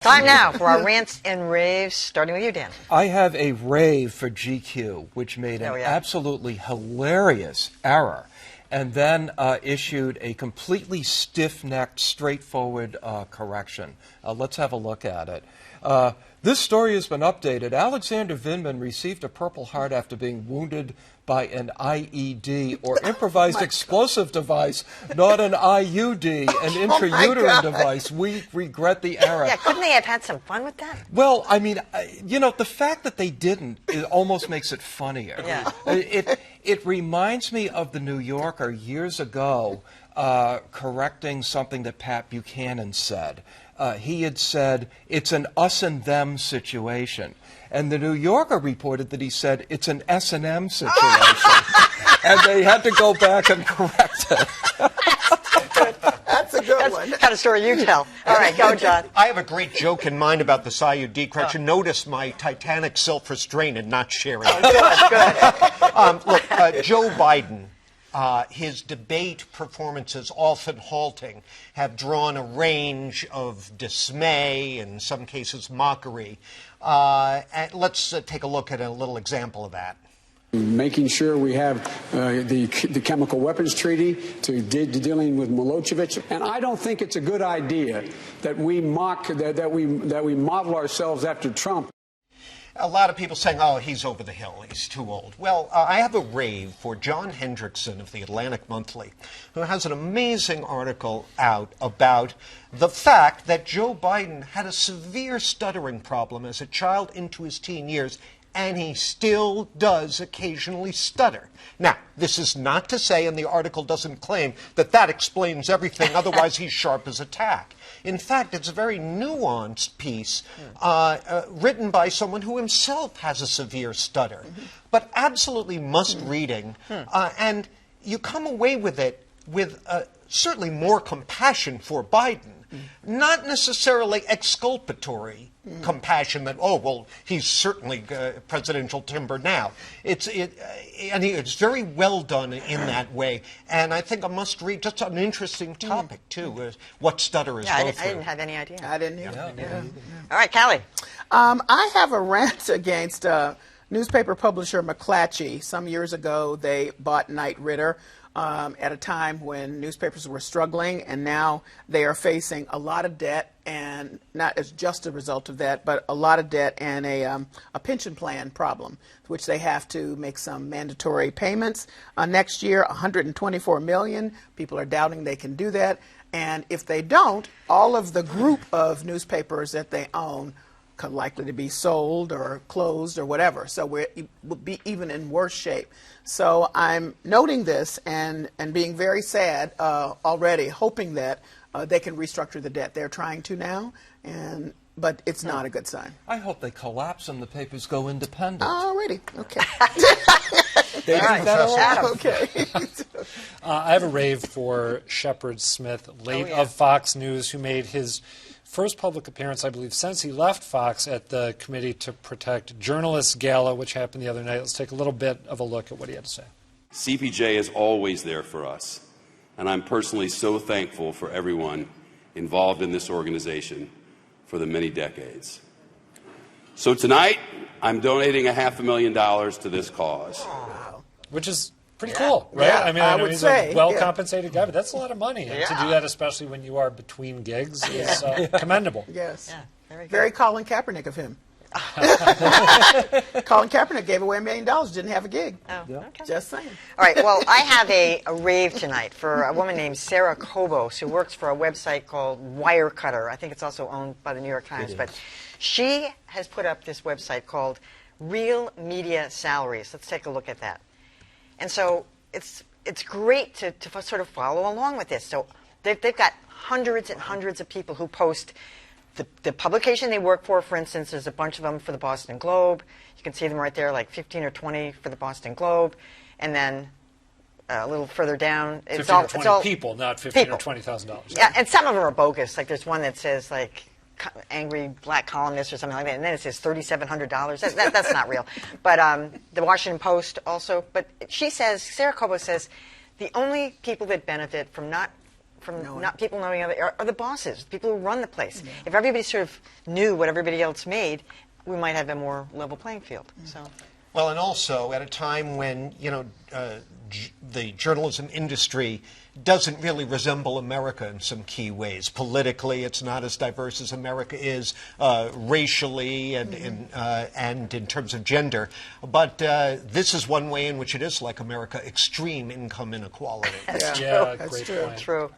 Time now for our rants and raves, starting with you, Dan. I have a rave for GQ, which made an absolutely hilarious error and then issued a completely stiff-necked, straightforward correction. Let's have a look at it. This story has been updated. Alexander Vindman received a Purple Heart after being wounded by an IED, or improvised explosive device, not an IUD, an intrauterine device. We regret the error. Yeah, couldn't they have had some fun with that? Well, I mean, the fact that they didn't, it almost makes it funnier. Yeah. It reminds me of the New Yorker years ago correcting something that Pat Buchanan said. He had said, it's an us and them situation. And the New Yorker reported that he said, it's an S&M situation. And they had to go back and correct it. That's a good one. That's the kind of story you tell. All right, go, John. I have a great joke in mind about this IUD correction. Notice my titanic self-restraint and not sharing it. Good. Look, Joe Biden, his debate performances, often halting, have drawn a range of dismay, in some cases mockery. And let's take a look at a little example of that. Making sure we have the chemical weapons treaty to dealing with Milosevic, and I don't think it's a good idea that we that we model ourselves after Trump. A lot of people saying, oh, he's over the hill, he's too old. Well, I have a rave for John Hendrickson of the Atlantic Monthly, who has an amazing article out about the fact that Joe Biden had a severe stuttering problem as a child into his teen years, and he still does occasionally stutter. Now, this is not to say, and the article doesn't claim, that that explains everything, otherwise he's sharp as a tack. In fact, it's a very nuanced piece written by someone who himself has a severe stutter, but absolutely must-reading. And you come away with it with certainly more compassion for Biden, not necessarily exculpatory compassion that, oh, well, he's certainly presidential timber now. And it's very well done in that way. And I think a must-read, just an interesting topic, too, what stutters go through. I didn't have any idea. I didn't either. Yeah. All right, Callie. I have a rant against newspaper publisher McClatchy. Some years ago, they bought Knight Ridder at a time when newspapers were struggling, and now they are facing a lot of debt, and not as just a result of that, but a lot of debt and a pension plan problem, which they have to make some mandatory payments next year. $124 million. People are doubting they can do that, and if they don't, all of the group of newspapers that they own likely to be sold or closed or whatever. So we'll be even in worse shape. So I'm noting this and being very sad already, hoping that they can restructure the debt. They're trying to now, but it's not a good sign. I hope they collapse and the papers go independent. Already, okay. They do that a lot. Okay. I have a rave for Shepard Smith, late of Fox News, who made his first public appearance, I believe, since he left Fox at the Committee to Protect Journalists Gala, which happened the other night. Let's take a little bit of a look at what he had to say. CPJ is always there for us, and I'm personally so thankful for everyone involved in this organization for the many decades. So tonight, I'm donating $500,000 to this cause. Which is pretty cool, right? Yeah, I mean, I would he's say, a well-compensated guy, but that's a lot of money. And to do that, especially when you are between gigs, is commendable. Yes. Yeah, very Colin Kaepernick of him. Colin Kaepernick gave away $1 million, didn't have a gig. Oh, okay. Just saying. All right, well, I have a rave tonight for a woman named Sarah Kobos, who works for a website called Wirecutter. I think it's also owned by the New York Times. But she has put up this website called Real Media Salaries. Let's take a look at that. And so it's great to sort of follow along with this. So they've got hundreds and hundreds of people who post the publication they work for instance, there's a bunch of them for the Boston Globe. You can see them right there, like 15 or 20 for the Boston Globe. And then a little further down, it's 15 or 20 people, not $15,000 or $20,000. Yeah, and some of them are bogus. Like there's one that says like angry black columnist or something like that, and then it says $3,700. That's not real. But the Washington Post also. But she says, Sarah Kobos says, the only people that benefit from not from not people knowing other are the bosses, people who run the place. If everybody sort of knew what everybody else made, we might have a more level playing field. So. Well, and also at a time when, the journalism industry doesn't really resemble America in some key ways. Politically, it's not as diverse as America is, racially and in terms of gender. But this is one way in which it is like America, extreme income inequality. That's Yeah, true. great true. point. True.